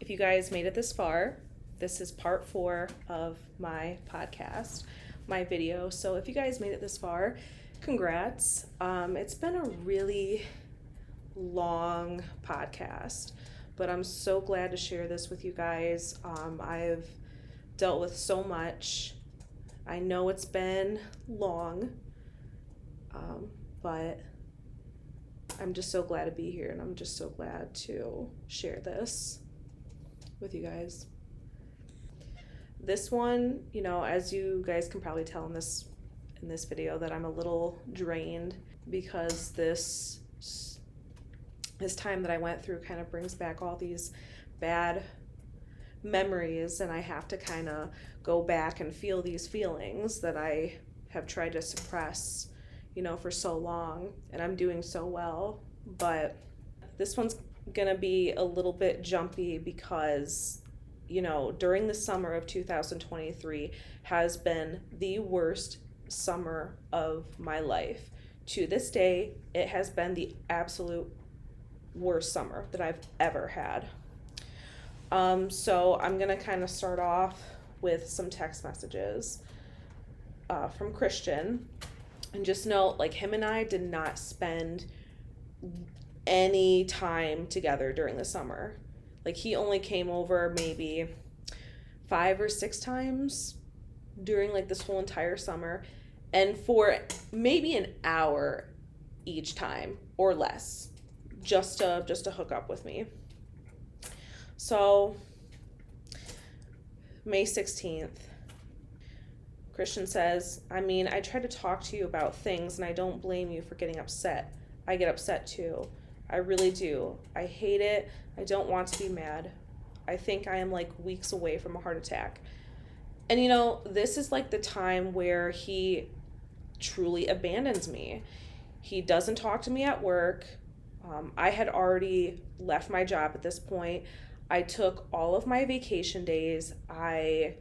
If you guys made it this far, this is part 4 of my podcast, my video. So if you guys made it this far, congrats. It's been a really long podcast, but I'm so glad to share this with you guys. I've dealt with so much. I know it's been long, but I'm just so glad to be here, and I'm just so glad to share this with you guys. This one, as you guys can probably tell in this video, that I'm a little drained because this time that I went through kind of brings back all these bad memories, and I have to kind of go back and feel these feelings that I have tried to suppress, for so long, and I'm doing so well. But this one's gonna be a little bit jumpy because, during the summer of 2023 has been the worst summer of my life. To this day, it has been the absolute worst summer that I've ever had. So I'm gonna kind of start off with some text messages from Christian. And just note, him and I did not spend any time together during the summer. He only came over maybe 5 or 6 times during this whole entire summer, and for maybe an hour each time or less, just to hook up with me. So May 16th, Christian says, I try to talk to you about things, and I don't blame you for getting upset. I get upset too. I really do. I hate it. I don't want to be mad. I think I am weeks away from a heart attack. And this is the time where he truly abandons me. He doesn't talk to me at work. I had already left my job at this point. I took all of my vacation days. I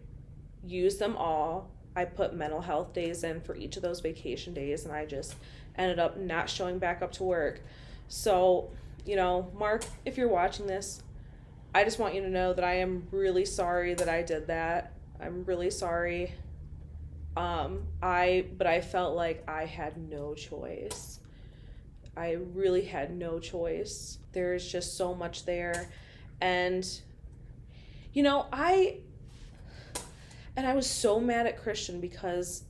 used them all. I put mental health days in for each of those vacation days, and I just ended up not showing back up to work. So, Mark, if you're watching this, I just want you to know that I am really sorry that I did that. I'm really sorry. But I felt like I had no choice. I really had no choice. There's just so much there. And, I was so mad at Christian because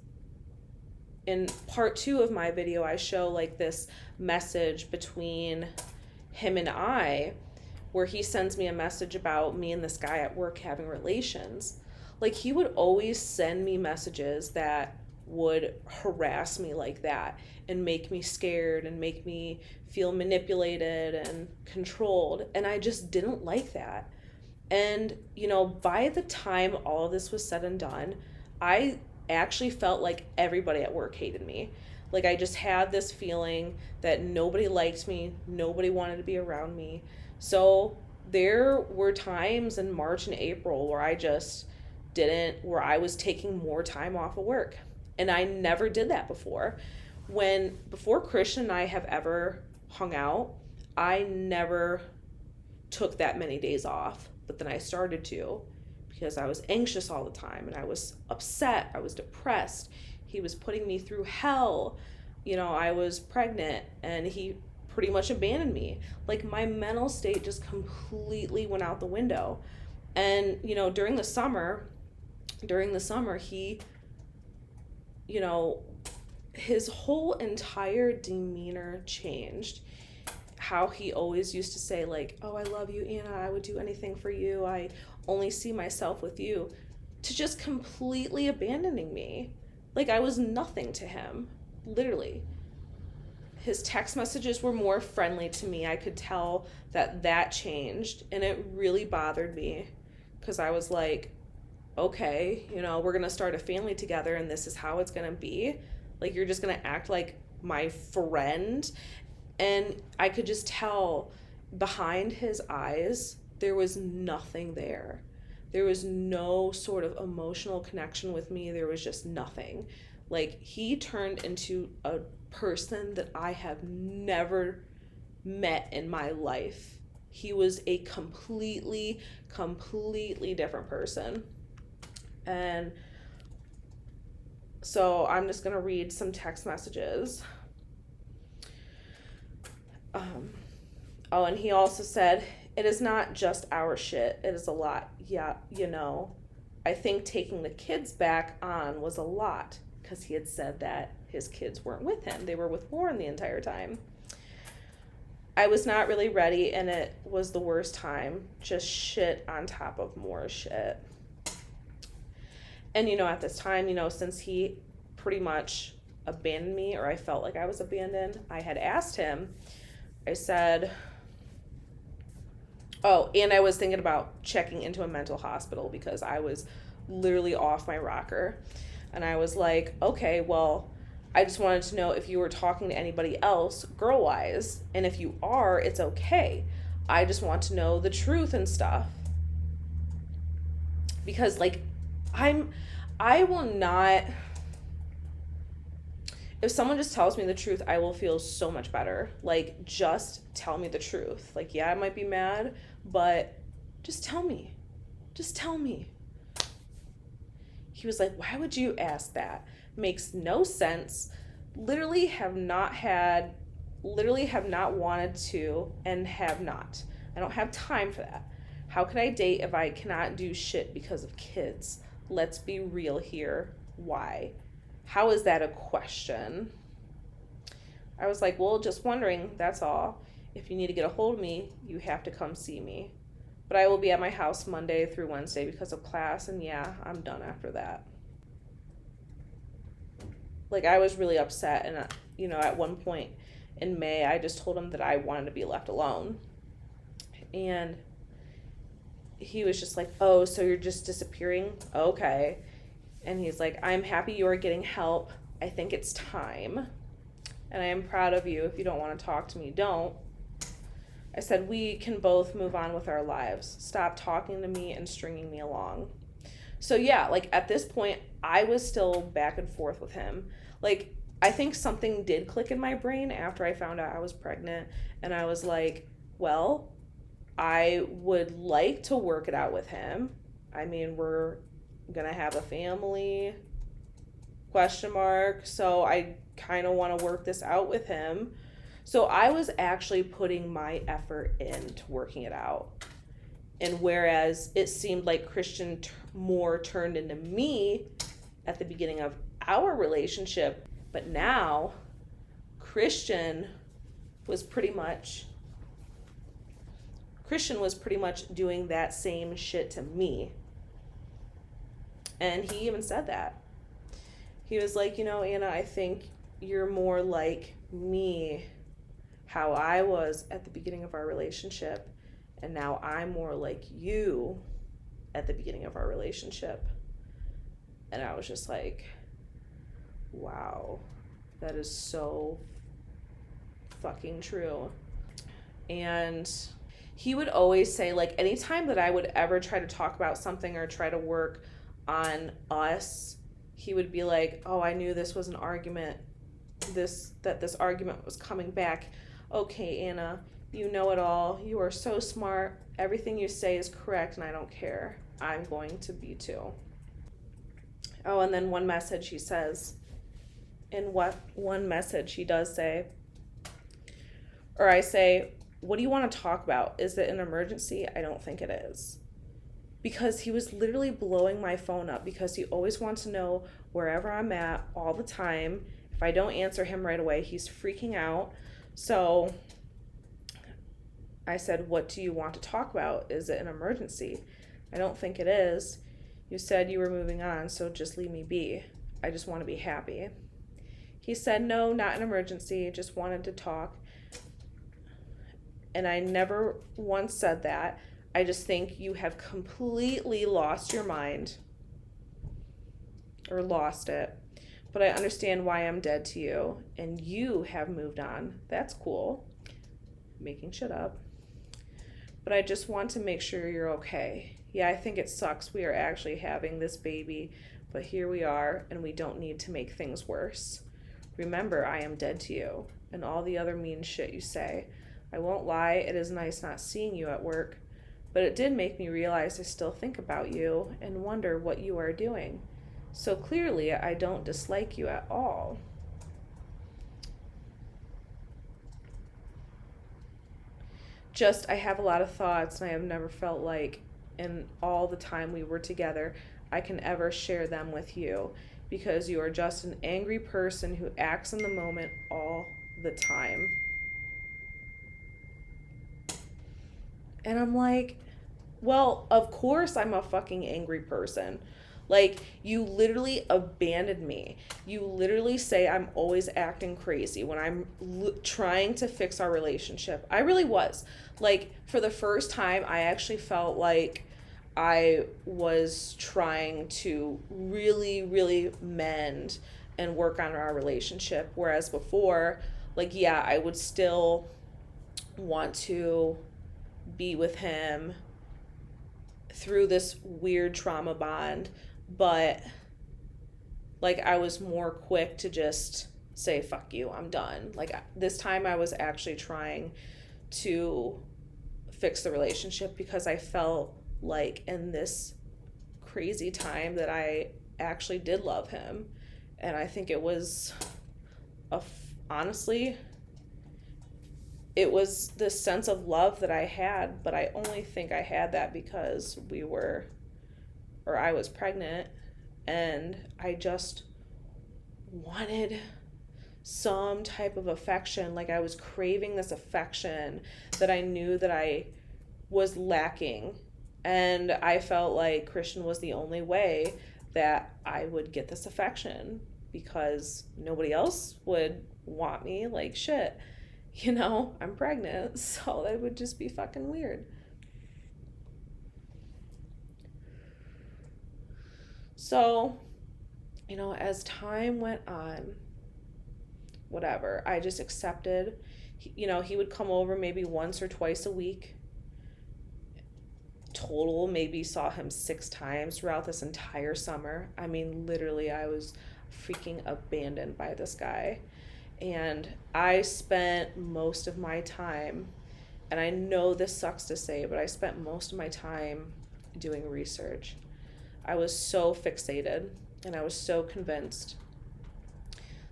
in part 2 of my video, I show this message between him and I, where he sends me a message about me and this guy at work having relations. He would always send me messages that would harass me like that and make me scared and make me feel manipulated and controlled. And I just didn't like that. And, by the time all of this was said and done, I actually felt like everybody at work hated me. I just had this feeling that nobody liked me, nobody wanted to be around me. So there were times in March and April where where I was taking more time off of work. And I never did that before. Before Christian and I have ever hung out, I never took that many days off. But then I started to, because I was anxious all the time, and I was upset, I was depressed. He was putting me through hell. I was pregnant, and he pretty much abandoned me. My mental state just completely went out the window. And, during the summer, he, his whole entire demeanor changed. How he always used to say, oh, I love you, Anna, I would do anything for you, I only see myself with you, to just completely abandoning me. I was nothing to him, literally. His text messages were more friendly to me. I could tell that changed, and it really bothered me, because I was okay, we're gonna start a family together, and this is how it's gonna be. You're just gonna act like my friend. And I could just tell behind his eyes, there was nothing there. There was no sort of emotional connection with me. There was just nothing. He turned into a person that I have never met in my life. He was a completely different person. And so I'm just going to read some text messages. Oh, and he also said, it is not just our shit. It is a lot. Yeah, you know, I think taking the kids back on was a lot, because he had said that his kids weren't with him. They were with Warren the entire time. I was not really ready, and it was the worst time. Just shit on top of more shit. And, you know, at this time, you know, since he pretty much abandoned me, or I felt like I was abandoned, I had asked him, I said, oh, and I was thinking about checking into a mental hospital because I was literally off my rocker. And I was like, okay, well, I just wanted to know if you were talking to anybody else girl-wise. And if you are, it's okay. I just want to know the truth and stuff. Because, like, I will not, if someone just tells me the truth, I will feel so much better. Like, just tell me the truth. Like, yeah, I might be mad, but just tell me. Just tell me. He was like, why would you ask that? Makes no sense. Literally have not wanted to, and have not. I don't have time for that. How could I date if I cannot do shit because of kids? Let's be real here. Why? How is that a question? I was like, well, just wondering, that's all. If you need to get a hold of me, you have to come see me. But I will be at my house Monday through Wednesday because of class, and yeah, I'm done after that. Like, I was really upset, and, you know, at one point in May, I just told him that I wanted to be left alone. And he was just like, oh, so you're just disappearing? Okay. And he's like, I'm happy you are getting help. I think it's time. And I am proud of you. If you don't want to talk to me, don't. I said, we can both move on with our lives. Stop talking to me and stringing me along. So yeah, like, at this point, I was still back and forth with him. Like, I think something did click in my brain after I found out I was pregnant. And I was like, well, I would like to work it out with him. I mean, we're going to have a family, ? So I kind of want to work this out with him. So I was actually putting my effort into working it out. And whereas it seemed like Christian more turned into me at the beginning of our relationship, but now Christian was pretty much doing that same shit to me. And he even said that. He was like, you know, Anna, I think you're more like me, how I was at the beginning of our relationship, and now I'm more like you at the beginning of our relationship. And I was just like, wow, that is so fucking true. And he would always say, like, anytime that I would ever try to talk about something or try to work on us, he would be like, oh, I knew this was an argument, that this argument was coming back. Okay, Anna, you know it all. You are so smart. Everything you say is correct, and I don't care. I'm going to be too. Oh, and then one message he says, one message he does say, or I say, what do you want to talk about? Is it an emergency? I don't think it is. Because he was literally blowing my phone up, because he always wants to know wherever I'm at all the time. If I don't answer him right away, he's freaking out. So I said, what do you want to talk about? Is it an emergency? I don't think it is. You said you were moving on, so just leave me be. I just want to be happy. He said, no, not an emergency, just wanted to talk. And I never once said that. I just think you have completely lost your mind, or lost it. But I understand why I'm dead to you, and you have moved on. That's cool. Making shit up. But I just want to make sure you're okay. Yeah, I think it sucks we are actually having this baby, but here we are, and we don't need to make things worse. Remember, I am dead to you, and all the other mean shit you say. I won't lie, it is nice not seeing you at work, but it did make me realize I still think about you and wonder what you are doing. So clearly, I don't dislike you at all. Just, I have a lot of thoughts, and I have never felt like, in all the time we were together, I can ever share them with you, because you are just an angry person who acts in the moment all the time. And I'm like, well, of course I'm a fucking angry person. Like, you literally abandoned me. You literally say I'm always acting crazy when I'm trying to fix our relationship. I really was. Like, for the first time, I actually felt like I was trying to really, really mend and work on our relationship. Whereas before, like, yeah, I would still want to be with him through this weird trauma bond, but like I was more quick to just say fuck you, I'm done. Like this time I was actually trying to fix the relationship, because I felt like in this crazy time that I actually did love him. And I think it was honestly, it was this sense of love that I had, but I only think I had that because I was pregnant, and I just wanted some type of affection. Like I was craving this affection that I knew that I was lacking. And I felt like Christian was the only way that I would get this affection, because nobody else would want me. Like shit. I'm pregnant, so that would just be fucking weird. So, as time went on, whatever, I just accepted. He would come over maybe once or twice a week. Total, maybe saw him 6 times throughout this entire summer. I mean, literally, I was freaking abandoned by this guy. And I spent most of my time, and I know this sucks to say, but I spent most of my time doing research. I was so fixated, and I was so convinced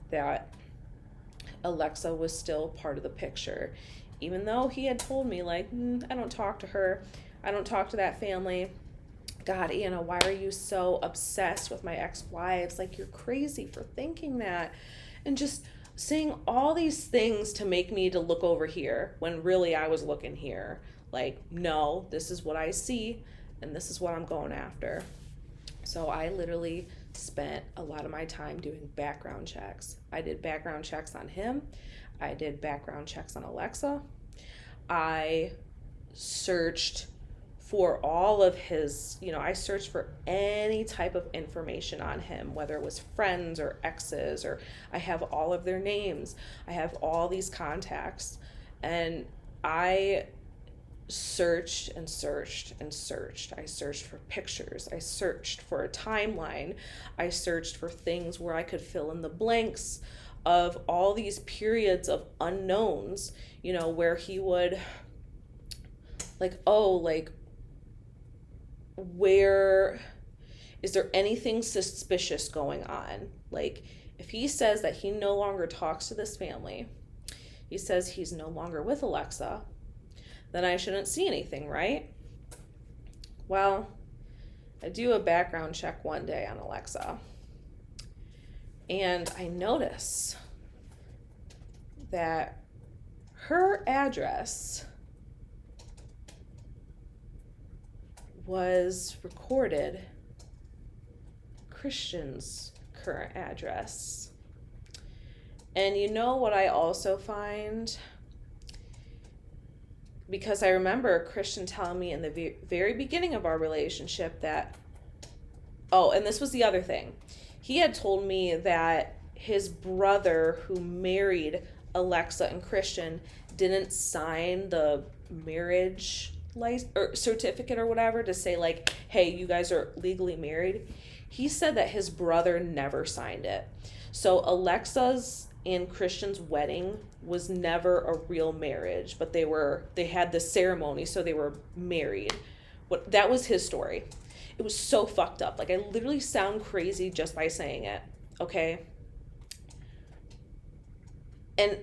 that Alexa was still part of the picture. Even though he had told me, like, I don't talk to her. I don't talk to that family. God, Anna, why are you so obsessed with my ex-wives? Like, you're crazy for thinking that. And just saying all these things to make me to look over here when really I was looking here. Like, no, this is what I see, and this is what I'm going after. So I literally spent a lot of my time doing background checks. I did background checks on him. I did background checks on Alexa. I searched for all of his, I searched for any type of information on him, whether it was friends or exes, or I have all of their names. I have all these contacts, and I searched and searched and searched. I searched for pictures. I searched for a timeline. I searched for things where I could fill in the blanks of all these periods of unknowns, where he would where is there anything suspicious going on? Like, if he says that he no longer talks to this family, he says he's no longer with Alexa, then I shouldn't see anything, right? Well, I do a background check one day on Alexa, and I notice that her address was recorded Christian's current address. And you know what I also find? Because I remember Christian telling me in the very beginning of our relationship that, and this was the other thing. He had told me that his brother, who married Alexa and Christian, didn't sign the marriage certificate or whatever to say, like, hey, you guys are legally married. He said that his brother never signed it. So Alexa's and Christian's wedding was never a real marriage, but they had this ceremony, so they were married. That was his story. It was so fucked up. Like, I literally sound crazy just by saying it. Okay? And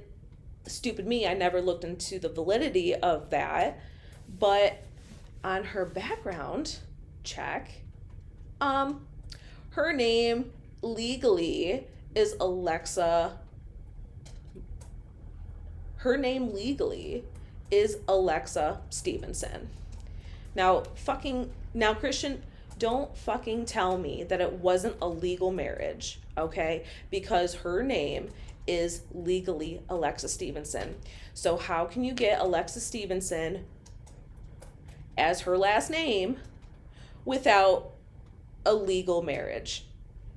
stupid me, I never looked into the validity of that. But on her background check, her name legally is Alexa. Her name legally is Alexa Stephenson. Now, Christian, don't fucking tell me that it wasn't a legal marriage, okay? Because her name is legally Alexa Stephenson. So how can you get Alexa Stephenson as her last name without a legal marriage?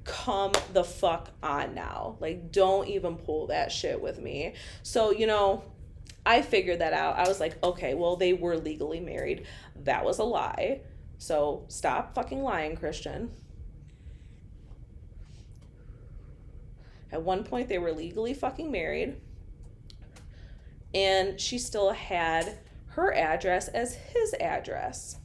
Come the fuck on now. Like, don't even pull that shit with me. So, I figured that out. I was like, okay, well, they were legally married. That was a lie. So stop fucking lying, Christian. At one point, they were legally fucking married. And she still had her address as his address.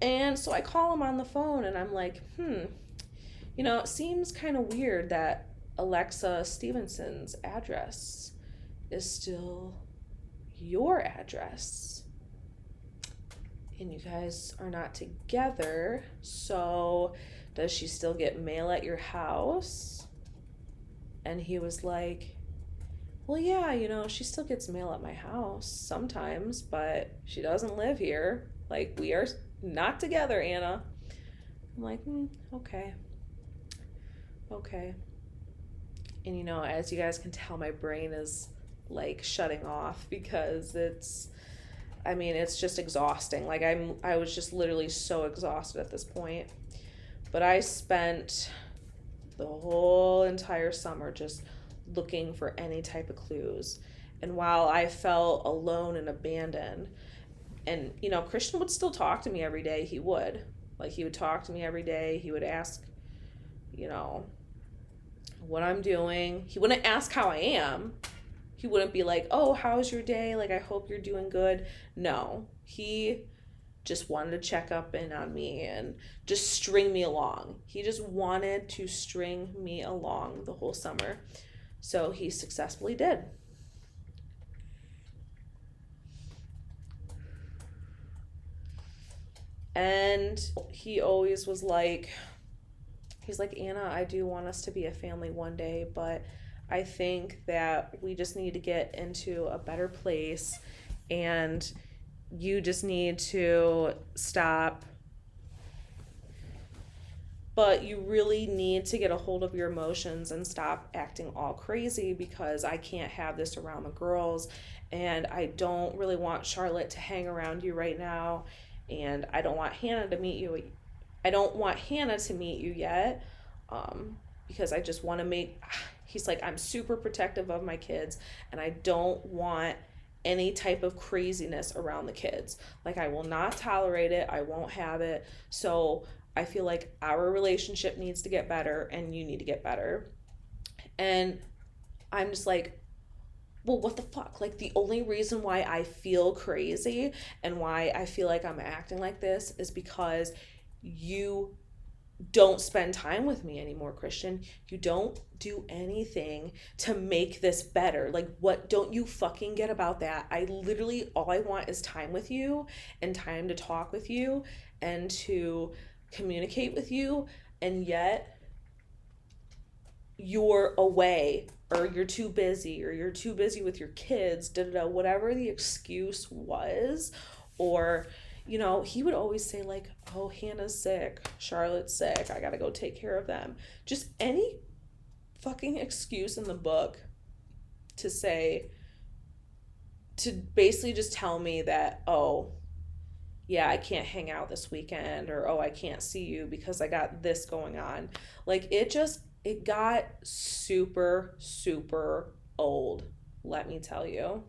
And so I call him on the phone and I'm like, it seems kind of weird that Alexa Stevenson's address is still your address. And you guys are not together, so does she still get mail at your house? And he was like, well, yeah, she still gets mail at my house sometimes, but she doesn't live here. Like, we are not together, Anna. I'm like, okay. And as you guys can tell, my brain is like shutting off because it's just exhausting. Like, I was just literally so exhausted at this point. But I spent the whole entire summer just looking for any type of clues. And while I felt alone and abandoned, and Christian would still talk to me every day. He would talk to me every day. He would ask what I'm doing. He wouldn't ask how I am. He wouldn't be like, oh, how's your day? Like, I hope you're doing good. No, he just wanted to check up in on me and just string me along. He just wanted to string me along the whole summer. So he successfully did. And he always was like, he's like, Anna, I do want us to be a family one day, but I think that we just need to get into a better place, and you just need to stop. But you really need to get a hold of your emotions and stop acting all crazy, because I can't have this around the girls, and I don't really want Charlotte to hang around you right now, and I don't want Hannah to meet you. I don't want Hannah to meet you yet, because I just want to make... He's like, I'm super protective of my kids, and I don't want any type of craziness around the kids. Like, I will not tolerate it. I won't have it. So I feel like our relationship needs to get better, and you need to get better. And I'm just like, well, what the fuck? Like, the only reason why I feel crazy and why I feel like I'm acting like this is because you don't spend time with me anymore, Christian. You don't do anything to make this better. Like, what don't you fucking get about that? All I want is time with you and time to talk with you and to communicate with you, and yet you're away, or you're too busy, with your kids, whatever the excuse was. Or he would always say, like, oh, Hannah's sick, Charlotte's sick, I gotta go take care of them. Just any fucking excuse in the book to basically just tell me that, oh, yeah, I can't hang out this weekend, or, oh, I can't see you because I got this going on. Like, it got super, super old, let me tell you.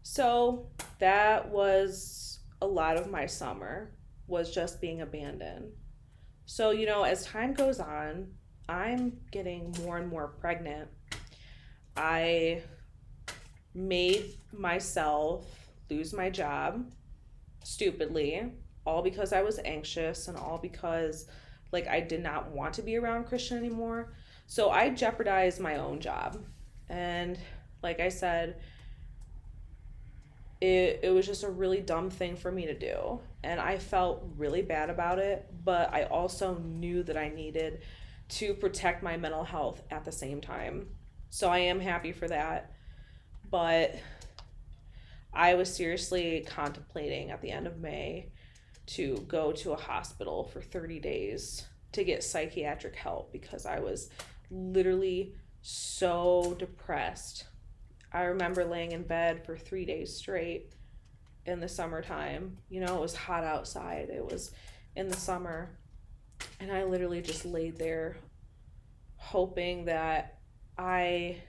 So that was a lot of my summer, was just being abandoned. So, as time goes on, I'm getting more and more pregnant, I made myself lose my job stupidly, all because I was anxious and all because like I did not want to be around Christian anymore. So I jeopardized my own job. And like I said, it was just a really dumb thing for me to do. And I felt really bad about it, but I also knew that I needed to protect my mental health at the same time. So I am happy for that. But I was seriously contemplating at the end of May to go to a hospital for 30 days to get psychiatric help because I was literally so depressed. I remember laying in bed for 3 days straight in the summertime. You know, it was hot outside. It was in the summer. And I literally just laid there hoping that I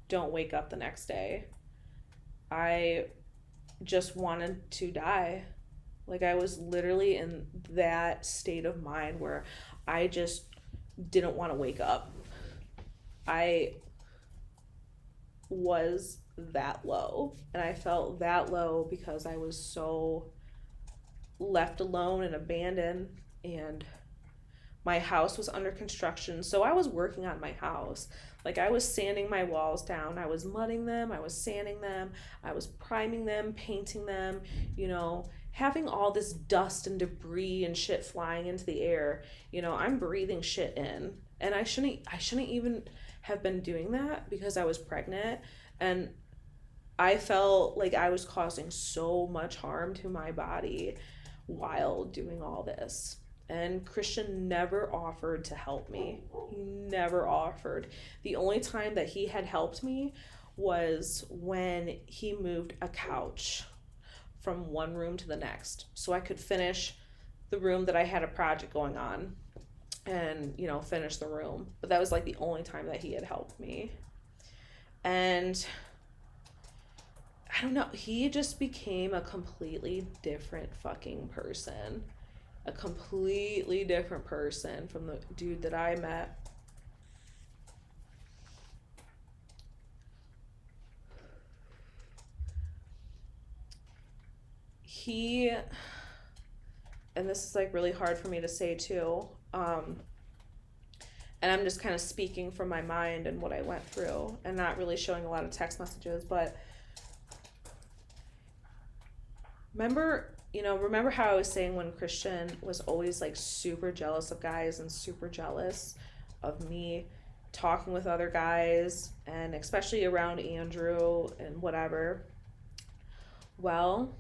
don't wake up the next day. I just wanted to die. Like I was literally in that state of mind where I just didn't want to wake up. I was that low, and I felt that low because I was so left alone and abandoned, and my house was under construction. So I was working on my house. Like I was sanding my walls down. I was mudding them. I was sanding them. I was priming them, painting them, you know, having all this dust and debris and shit flying into the air. You know, I'm breathing shit in. And I shouldn't even have been doing that because I was pregnant. And I felt like I was causing so much harm to my body while doing all this. And Christian never offered to help me. He never offered. The only time that he had helped me was when he moved a couch from one room to the next so I could finish the room that I had a project going on and, you know, finish the room. But that was like the only time that he had helped me. And I don't know, he just became a completely different fucking person. A completely different person from the dude that I met. He, and this is like really hard for me to say too, and I'm just kind of speaking from my mind and what I went through and not really showing a lot of text messages, but remember how I was saying when Christian was always like super jealous of guys and super jealous of me talking with other guys and especially around Andrew and whatever. Well,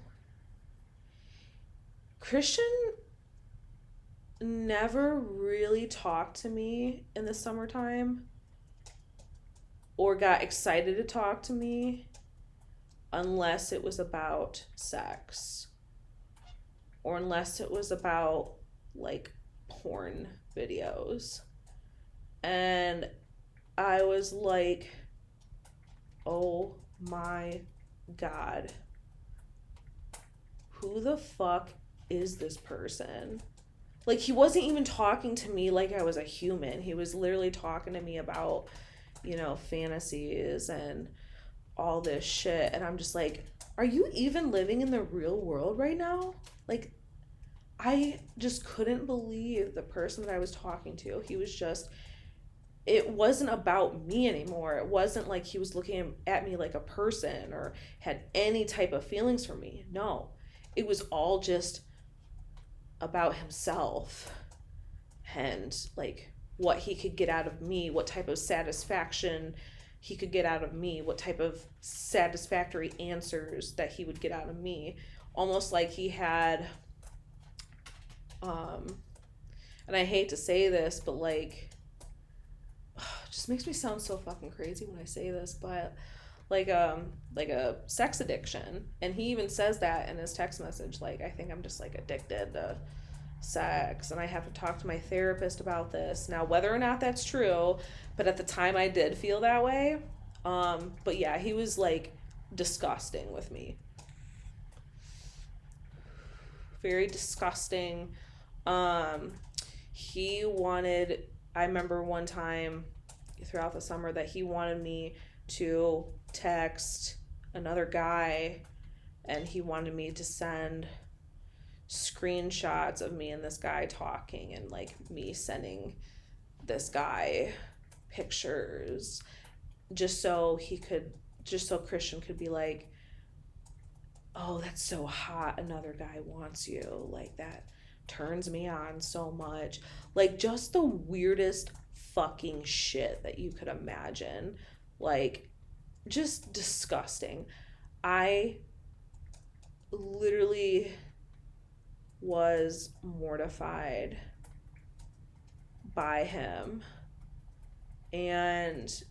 Christian never really talked to me in the summertime or got excited to talk to me unless it was about sex or unless it was about like porn videos. And I was like, oh my God, who the fuck is this person? Like, he wasn't even talking to me like I was a human. He was literally talking to me about, you know, fantasies and all this shit. And I'm just like, are you even living in the real world right now? Like, I just couldn't believe the person that I was talking to. He was just, it wasn't about me anymore. It wasn't like he was looking at me like a person or had any type of feelings for me. No, it was all just about himself and like what he could get out of me, what type of satisfaction he could get out of me, what type of satisfactory answers that he would get out of me. Almost like he had, and I hate to say this, but like, it just makes me sound so fucking crazy when I say this, but like a sex addiction. And he even says that in his text message, like, I think I'm just like addicted to sex and I have to talk to my therapist about this. Now, whether or not that's true, but at the time I did feel that way. But yeah, he was like disgusting with me. Very disgusting. He wanted, I remember one time throughout the summer that he wanted me to text another guy, and he wanted me to send screenshots of me and this guy talking, and like me sending this guy pictures, just so Christian could be like, oh, that's so hot, another guy wants you, like that turns me on so much. Like, just the weirdest fucking shit that you could imagine. Like, just disgusting. I literally was mortified by him. And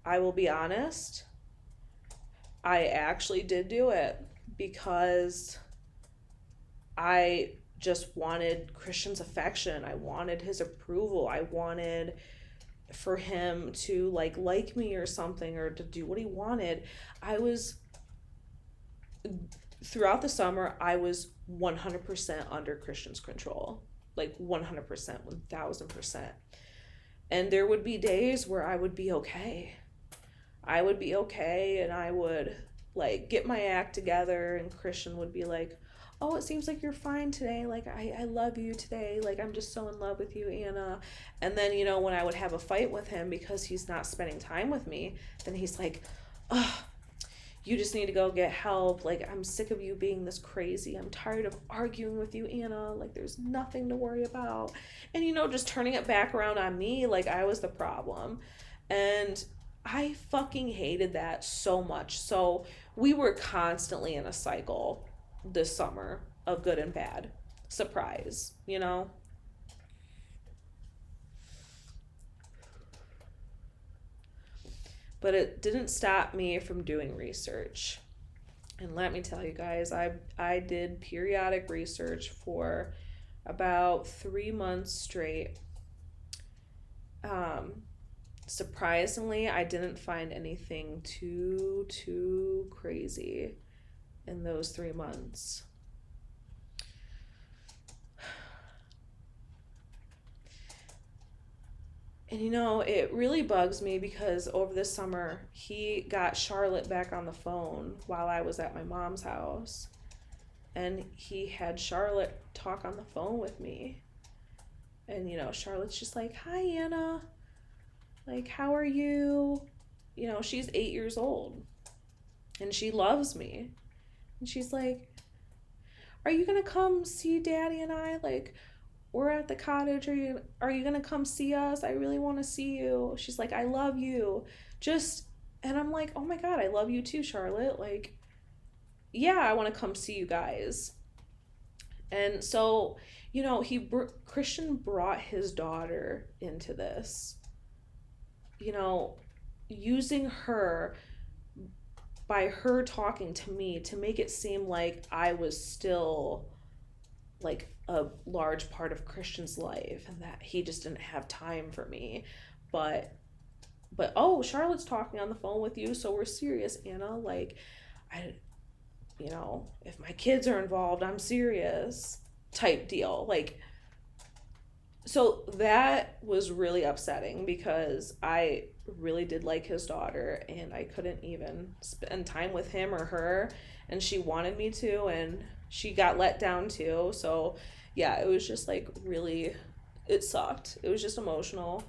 I will be honest, I actually did do it because I just wanted Christian's affection. I wanted his approval. I wanted for him to like me or something, or to do what he wanted. Throughout the summer, I was 100% under Christian's control. Like 100%, 1000%. And there would be days where I would be okay. And I would like get my act together, and Christian would be like, oh, it seems like you're fine today. Like, I love you today. Like, I'm just so in love with you, Anna. And then, you know, when I would have a fight with him because he's not spending time with me, then he's like, oh, you just need to go get help. Like, I'm sick of you being this crazy. I'm tired of arguing with you, Anna. Like, there's nothing to worry about. And, you know, just turning it back around on me, like I was the problem. And I fucking hated that so much. So we were constantly in a cycle this summer of good and bad. Surprise, you know? But it didn't stop me from doing research. And let me tell you guys, I did periodic research for about 3 months straight. Surprisingly, I didn't find anything too crazy in those 3 months. And you know, it really bugs me because over the summer, he got Charlotte back on the phone while I was at my mom's house. And he had Charlotte talk on the phone with me. And, you know, Charlotte's just like, hi, Anna. Like, how are you? You know, she's 8 years old. And she loves me. And she's like, are you going to come see Daddy and I? Like, we're at the cottage. Are you going to come see us? I really want to see you. She's like, I love you. And I'm like, oh my God, I love you too, Charlotte. Like, yeah, I want to come see you guys. And so, you know, Christian brought his daughter into this, you know, using her, by her talking to me, to make it seem like I was still like a large part of Christian's life and that he just didn't have time for me. But oh, Charlotte's talking on the phone with you, so we're serious, Anna. Like, you know, if my kids are involved, I'm serious type deal. Like, so that was really upsetting because I really did like his daughter, and I couldn't even spend time with him or her, and she wanted me to, and she got let down too. So yeah, it was just like really, it sucked. It was just emotional.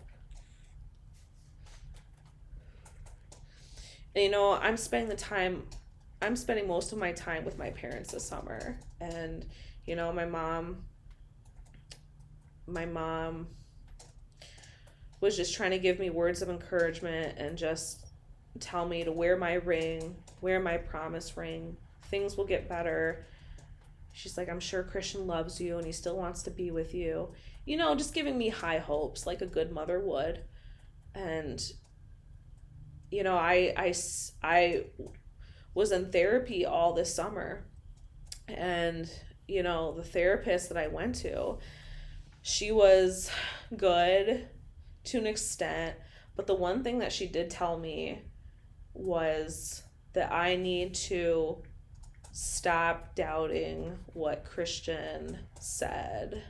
And you know, I'm spending most of my time with my parents this summer. And you know, my mom was just trying to give me words of encouragement and just tell me to wear my promise ring. Things will get better. She's like, I'm sure Christian loves you and he still wants to be with you. You know, just giving me high hopes like a good mother would. And, you know, I was in therapy all this summer. And, you know, the therapist that I went to, she was good to an extent. But the one thing that she did tell me was that I need to stop doubting what Christian said.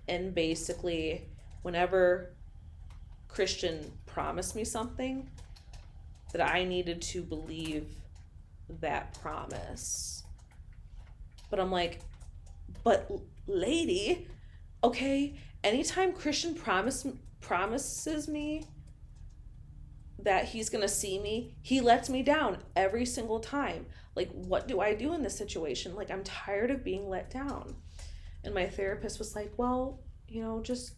And basically, whenever Christian promised me something, that I needed to believe that promise. But I'm like, but lady, okay, anytime Christian promises me that he's gonna see me, he lets me down every single time. Like, what do I do in this situation? Like, I'm tired of being let down. And my therapist was like, well, just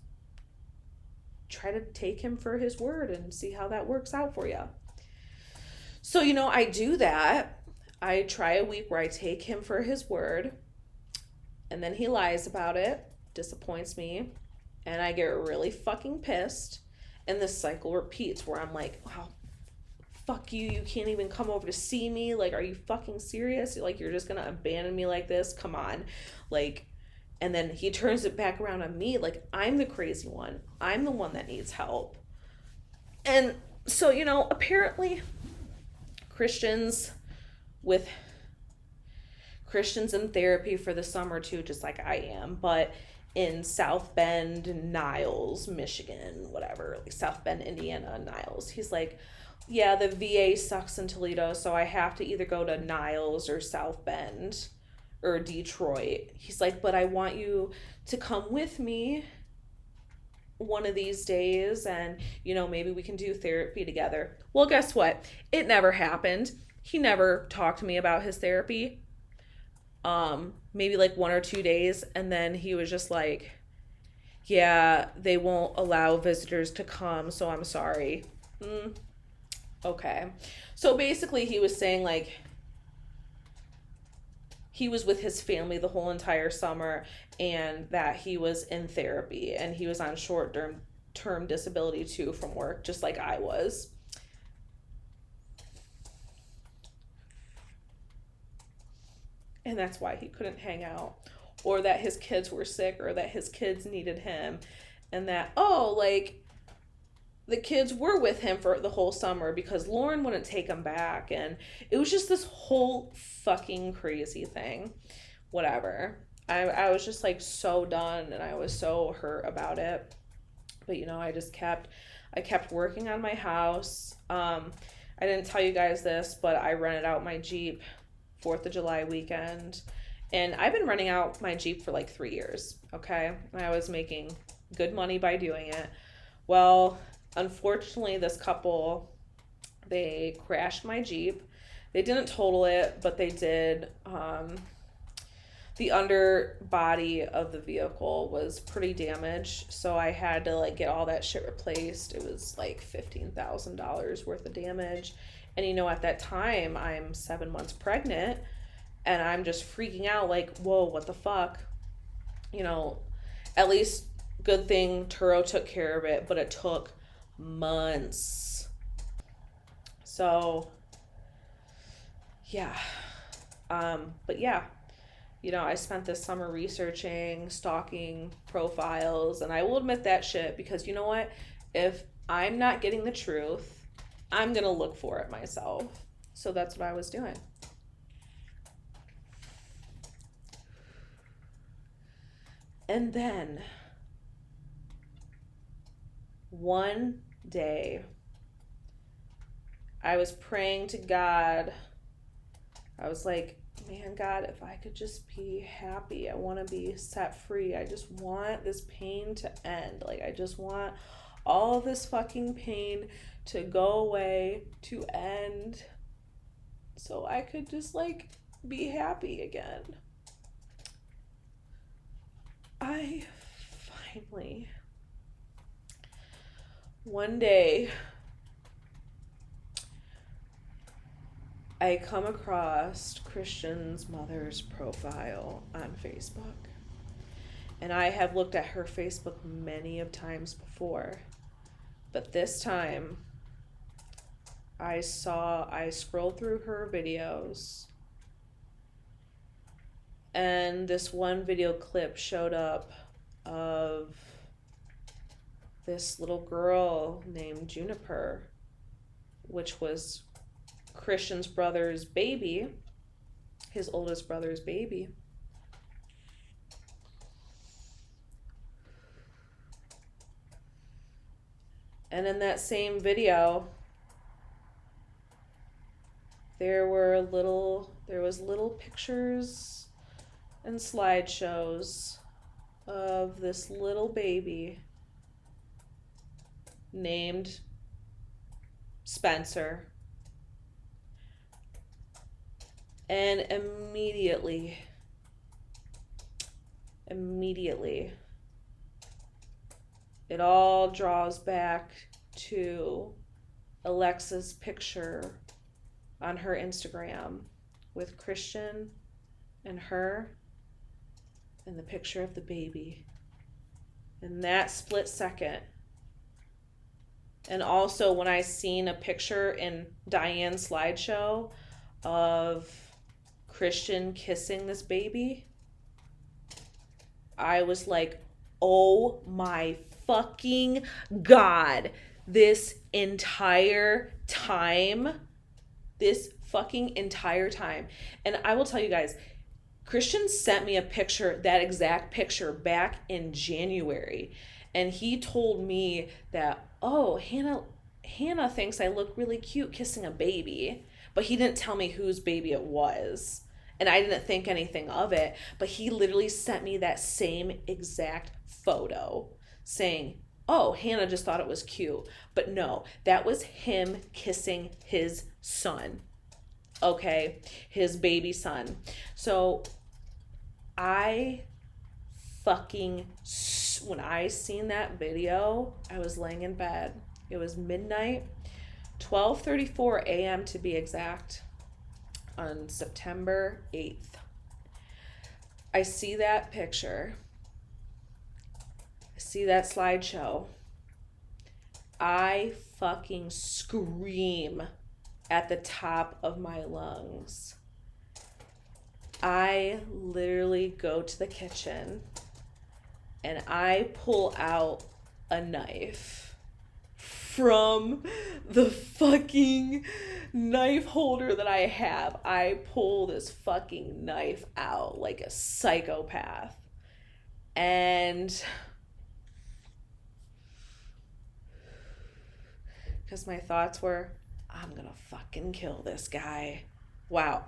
try to take him for his word and see how that works out for you. So, I do that. I try a week where I take him for his word, and then he lies about it, disappoints me, and I get really fucking pissed. And this cycle repeats where I'm like, wow, fuck you. You can't even come over to see me. Like, are you fucking serious? Like, you're just going to abandon me like this? Come on. Like, and then he turns it back around on me. Like, I'm the crazy one. I'm the one that needs help. And so, apparently Christians in therapy for the summer too, just like I am, but in South Bend, Niles, Michigan, whatever, like South Bend, Indiana, Niles. He's like, yeah, the VA sucks in Toledo, so I have to either go to Niles or South Bend or Detroit. He's like, but I want you to come with me one of these days, and maybe we can do therapy together. Well, guess what? It never happened. He never talked to me about his therapy. Maybe like 1 or 2 days, and then he was just like, yeah, they won't allow visitors to come, so I'm sorry. Okay. So basically he was saying like he was with his family the whole entire summer, and that he was in therapy, and he was on short-term disability too from work, just like I was. And that's why he couldn't hang out, or that his kids were sick, or that his kids needed him, and that, like, the kids were with him for the whole summer because Lauren wouldn't take him back. And it was just this whole fucking crazy thing. Whatever. I was just like so done, and I was so hurt about it. But I kept working on my house. I didn't tell you guys this, but I rented out my Jeep 4th of July weekend. And I've been renting out my Jeep for like 3 years, okay? And I was making good money by doing it. Well, unfortunately, this couple, they crashed my Jeep. They didn't total it, but they did. The underbody of the vehicle was pretty damaged, so I had to like get all that shit replaced. It was like $15,000 worth of damage. And at that time, I'm 7 months pregnant, and I'm just freaking out like, whoa, what the fuck? At least good thing Turo took care of it, but it took months. So, yeah. But yeah, I spent this summer researching, stalking profiles, and I will admit that shit because you know what? If I'm not getting the truth, I'm going to look for it myself. So that's what I was doing. And then one day I was praying to God. I was like, man, God, if I could just be happy, I want to be set free. I just want this pain to end. Like, I just want all this fucking pain to go away, to end, so I could just like be happy again. I finally, one day, I come across Christian's mother's profile on Facebook. And I have looked at her Facebook many of times before. But this time, I scrolled through her videos, and this one video clip showed up of this little girl named Juniper, which was Christian's brother's baby, his oldest brother's baby. And in that same video, there was little pictures and slideshows of this little baby named Spencer. And immediately, it all draws back to Alexa's picture on her Instagram with Christian and her and the picture of the baby. In that split second. And also when I seen a picture in Diane's slideshow of Christian kissing this baby, I was like, oh my fucking God. This fucking entire time. And I will tell you guys, Christian sent me a picture, that exact picture, back in January. And he told me that, oh, Hannah thinks I look really cute kissing a baby. But he didn't tell me whose baby it was. And I didn't think anything of it. But he literally sent me that same exact photo saying, oh, Hannah just thought it was cute. But no, that was him kissing his son. Okay, his baby son. So when I seen that video, I was laying in bed. It was midnight, 12:34 a.m. to be exact, on September 8th. I see that picture. I see that slideshow. I fucking scream at the top of my lungs. I literally go to the kitchen and I pull out a knife from the fucking knife holder that I have. I pull this fucking knife out like a psychopath. And because my thoughts were, I'm gonna fucking kill this guy. Wow.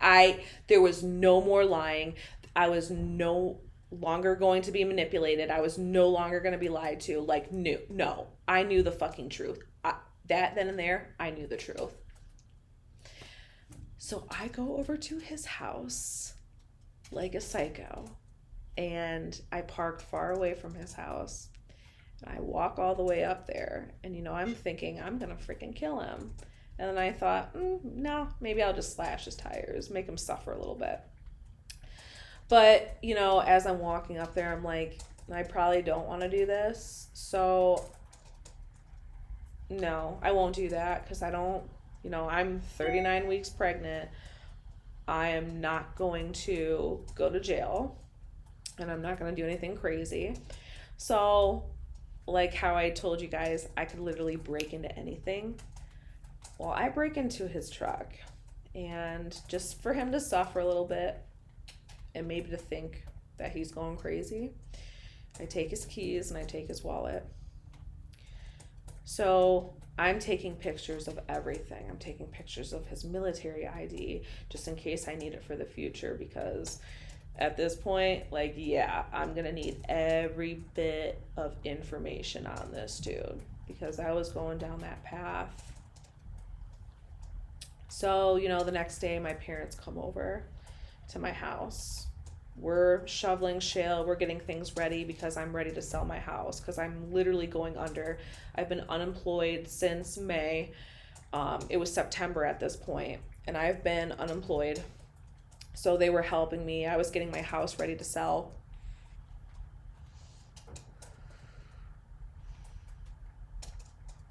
There was no more lying. I was no longer going to be manipulated. I was no longer going to be lied to. Like, no. I knew the fucking truth. Then and there, I knew the truth. So I go over to his house like a psycho. And I park far away from his house. And I walk all the way up there. And, I'm thinking, I'm going to freaking kill him. And then I thought, no, maybe I'll just slash his tires, make him suffer a little bit. But, as I'm walking up there, I'm like, I probably don't want to do this. So, no, I won't do that because I don't, I'm 39 weeks pregnant. I am not going to go to jail and I'm not going to do anything crazy. So, like how I told you guys, I could literally break into anything. Well, I break into his truck, and just for him to suffer a little bit and maybe to think that he's going crazy, I take his keys and I take his wallet. So I'm taking pictures of everything. I'm taking pictures of his military ID just in case I need it for the future, because at this point, I'm going to need every bit of information on this dude, because I was going down that path. So, the next day my parents come over to my house. We're shoveling shale. We're getting things ready because I'm ready to sell my house because I'm literally going under. I've been unemployed since May. It was September at this point, and I've been unemployed. So they were helping me. I was getting my house ready to sell.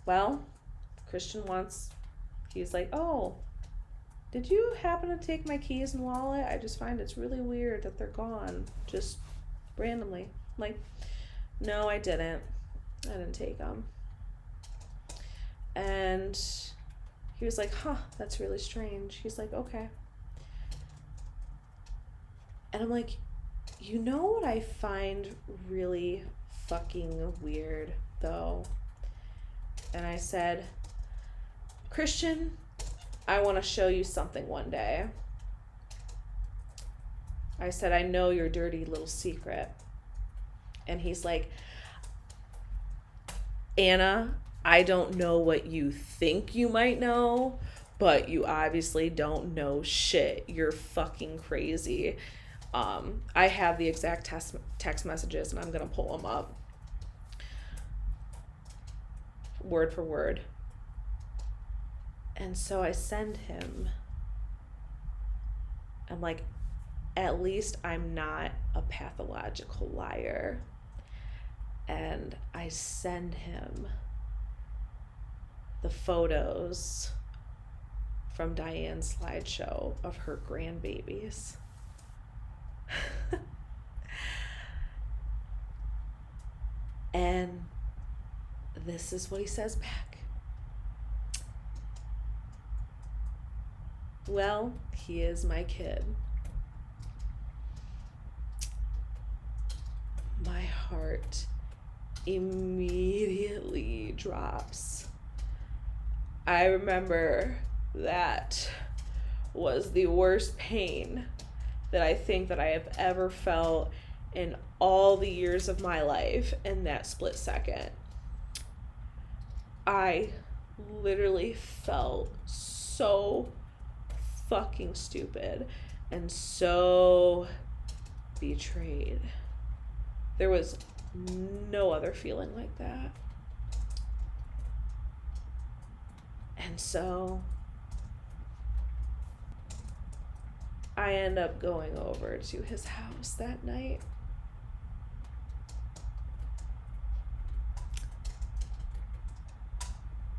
Well, he's like, oh, did you happen to take my keys and wallet? I just find it's really weird that they're gone, just randomly. I'm like, no, I didn't. I didn't take them. And he was like, that's really strange. He's like, okay. And I'm like, what I find really fucking weird, though? And I said, Christian, I want to show you something one day. I said, I know your dirty little secret. And he's like, Anna, I don't know what you think you might know, but you obviously don't know shit. You're fucking crazy. I have the exact text messages, and I'm going to pull them up word for word. And so I send him. I'm like, at least I'm not a pathological liar. And I send him the photos from Diane's slideshow of her grandbabies. And this is what he says back. Well, he is my kid. My heart immediately drops. I remember that was the worst pain that I think that I have ever felt in all the years of my life in that split second. I literally felt so fucking stupid and so betrayed. There was no other feeling like that. And so I end up going over to his house that night.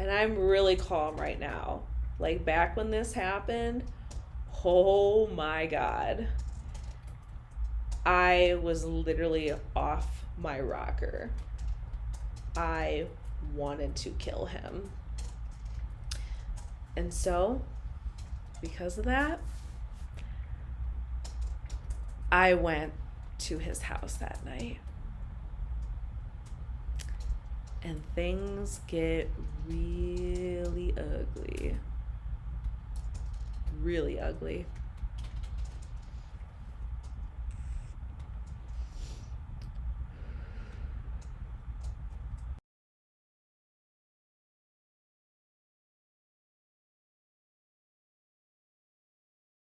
And I'm really calm right now. Like back when this happened, oh my God. I was literally off my rocker. I wanted to kill him. And so, because of that, I went to his house that night. And things get really ugly. Really ugly.